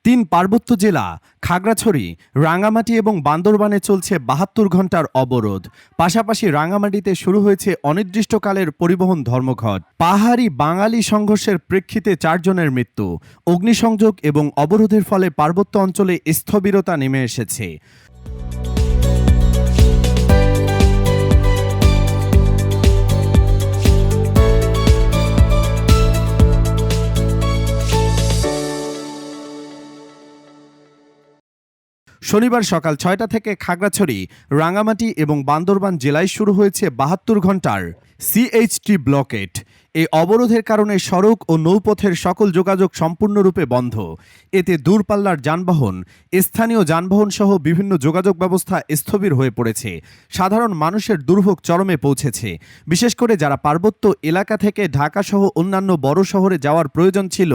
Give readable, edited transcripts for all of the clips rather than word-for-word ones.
তিন পার্বত্য জেলা খাগড়াছড়ি, রাঙ্গামাটি এবং বান্দরবানে চলছে ৭২ ঘণ্টার অবরোধ। পাশাপাশি রাঙ্গামাটিতে শুরু হয়েছে অনির্দিষ্টকালের পরিবহন ধর্মঘট। পাহাড়ি বাঙালি সংঘর্ষের প্রেক্ষিতে ৪ জনের মৃত্যু। অগ্নিসংযোগ এবং অবরোধের ফলে পার্বত্য অঞ্চলে স্থবিরতা নেমে এসেছে। শনিবার সকাল ৬টা থেকে খাগড়াছড়ি, রাঙ্গামাটি এবং বান্দরবান জেলায় শুরু হয়েছে ৭২ ঘণ্টার সিএইচটি ব্লকেট। এই অবরোধের কারণে সড়ক ও নৌপথের সকল যোগাযোগ সম্পূর্ণরূপে বন্ধ। এতে দূরপাল্লার যানবাহন, স্থানীয় যানবাহন সহ বিভিন্ন যোগাযোগ ব্যবস্থা স্থবির হয়ে পড়েছে। সাধারণ মানুষের দুর্ভোগ চরমে পৌঁছেছে। বিশেষ করে যারা পার্বত্য এলাকা থেকে ঢাকা সহ অন্যান্য বড় শহরে যাওয়ার প্রয়োজন ছিল,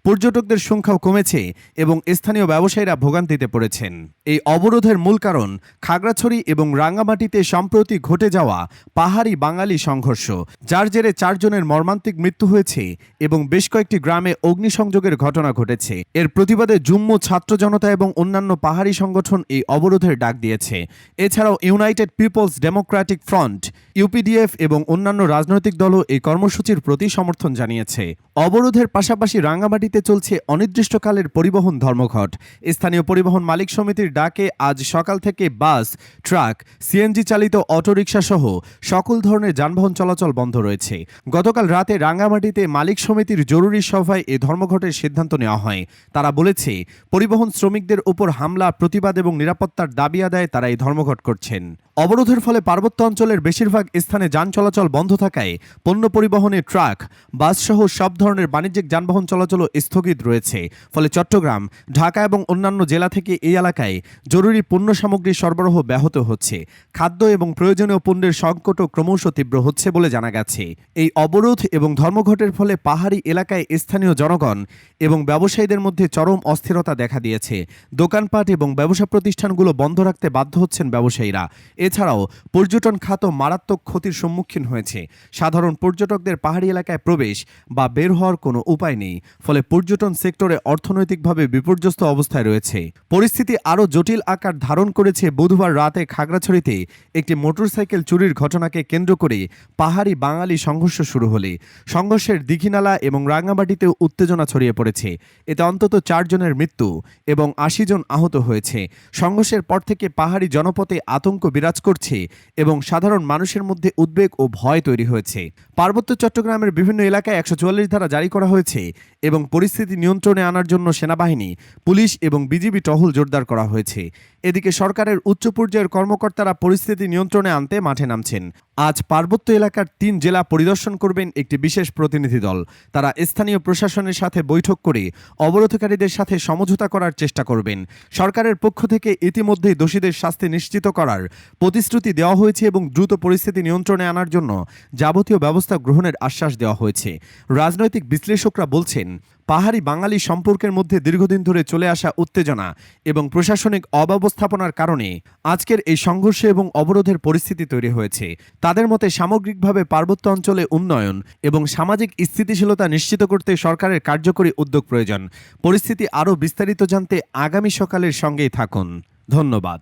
পর্যটকদের সংখ্যাও কমেছে এবং স্থানীয় ব্যবসায়ীরা ভোগান্তিতে পড়েছেন। এই অবরোধের মূল কারণ খাগড়াছড়ি এবং রাঙ্গামাটিতে সম্প্রতি ঘটে যাওয়া পাহাড়ি বাঙালি সংঘর্ষ, যার জেরে ৪ জনের মর্মান্তিক মৃত্যু হয়েছে এবং বেশ কয়েকটি গ্রামে অগ্নিসংযোগের ঘটনা ঘটেছে। এর প্রতিবাদে জুম্মু ছাত্র জনতা এবং অন্যান্য পাহাড়ি সংগঠন এই অবরোধের ডাক দিয়েছে। এছাড়াও United People's Democratic Front, UPDF এবং অন্যান্য রাজনৈতিক দলও এই কর্মসূচির প্রতি সমর্থন জানিয়েছে। অবরোধের পাশাপাশি রাঙ্গামাটিতে চলছে অনির্দিষ্টকালের পরিবহন ধর্মঘট। স্থানীয় পরিবহন মালিক সমিতির ডাকে আজ সকাল থেকে বাস, ট্রাক, সিএনজি চালিত অটোরিকশা সহ সকল ধরনের যানবাহন চলাচল বন্ধ রয়েছে। গতকাল রাতে রাঙ্গামাটিতে মালিক সমিতির জরুরি সভায় এ ধর্মঘটের সিদ্ধান্ত নেওয়া হয়। তারা বলেছে, পরিবহন শ্রমিকদের উপর হামলা, প্রতিবাদ এবং নিরাপত্তার দাবি আদায়ে তারা এই ধর্মঘট করছেন। অবরোধের ফলে পার্বত্য অঞ্চলের বেশিরভাগ স্থানে যান চলাচল বন্ধ থাকায় পণ্য পরিবহনে ট্রাক, বাস সহ সব ধরনের বাণিজ্যিক যানবাহন চলাচলও স্থগিত রয়েছে। ফলে চট্টগ্রাম, ঢাকা এবং অন্যান্য জেলা থেকে এই এলাকায় জরুরি পণ্য সামগ্রী সরবরাহ ব্যাহত হচ্ছে। খাদ্য এবং প্রয়োজনীয় পণ্যের সংকটও ক্রমশ তীব্র হচ্ছে বলে জানা গেছে। এই অবরোধ এবং ধর্মঘটের ফলে পাহাড়ি এলাকায় স্থানীয় জনগণ এবং ব্যবসায়ীদের মধ্যে চরম অস্থিরতা দেখা দিয়েছে। দোকানপাট এবং ব্যবসা প্রতিষ্ঠানগুলো বন্ধ রাখতে বাধ্য হচ্ছেন ব্যবসায়ীরা। এছাড়াও পর্যটন খাত মারাত্মক ক্ষতির সম্মুখীন হয়েছে। সাধারণ পর্যটকদের পাহাড়ি এলাকায় প্রবেশ বা বের হওয়ার কোনো উপায় নেই। ফলে পর্যটন সেক্টরে অর্থনৈতিকভাবে বিপর্যস্ত অবস্থায় রয়েছে। পরিস্থিতি আরও জটিল আকার ধারণ করেছে বুধবার রাতে খাগড়াছড়িতে একটি মোটরসাইকেল চুরির ঘটনাকে কেন্দ্র করে পাহাড়ি বাঙালি সংঘর্ষ শুরু হলে সংঘর্ষের দীঘিনালা এবং রাঙ্গামাটিতেও উত্তেজনা ছড়িয়ে পড়েছে। এতে অন্তত ৪ জনের মৃত্যু এবং ৮০ জন আহত হয়েছে। সংঘর্ষের পর থেকে পাহাড়ি জনপদে আতঙ্ক বিরাজ করছে এবং সাধারণ মানুষের মধ্যে উদ্বেগ ও ভয় তৈরি হয়েছে। পার্বত্য চট্টগ্রামের বিভিন্ন এলাকায় ১৪৪ ধারা জারি করা হয়েছে এবং পরিস্থিতি নিয়ন্ত্রণে আনার জন্য সেনাবাহিনী, পুলিশ এবং বিজিবি টহল জোরদার করা হয়েছে। এদিকে সরকারের উচ্চ পর্যায়ের কর্মকর্তারা পরিস্থিতি নিয়ন্ত্রণে আনতে মাঠে নামছেন। আজ পার্বত্য এলাকার ৩ জেলা পরিদর্শন করবেন একটি বিশেষ প্রতিনিধি দল। তারা স্থানীয় প্রশাসনের সাথে বৈঠক করে অবরোধকারীদের সাথে সমঝোতা করার চেষ্টা করবেন। সরকারের পক্ষ থেকে ইতিমধ্যেই দোষীদের শাস্তি নিশ্চিত করার প্রতিশ্রুতি দেওয়া হয়েছে এবং দ্রুত পরিস্থিতি নিয়ন্ত্রণে আনার জন্য যাবতীয় ব্যবস্থা গ্রহণের আশ্বাস দেওয়া হয়েছে। রাজনৈতিক বিশ্লেষকরা বলছেন, পাহাড়ি বাঙালি সম্পর্কের মধ্যে দীর্ঘদিন ধরে চলে আসা উত্তেজনা এবং প্রশাসনিক অব্যবস্থাপনার কারণে আজকের এই সংঘর্ষ এবং অবরোধের পরিস্থিতি তৈরি হয়েছে। তাদের মতে সামগ্রিকভাবে পার্বত্য অঞ্চলে উন্নয়ন এবং সামাজিক স্থিতিশীলতা নিশ্চিত করতে সরকারের কার্যকরী উদ্যোগ প্রয়োজন। পরিস্থিতি আরও বিস্তারিত জানতে আগামী সকালের সঙ্গেই থাকুন। ধন্যবাদ।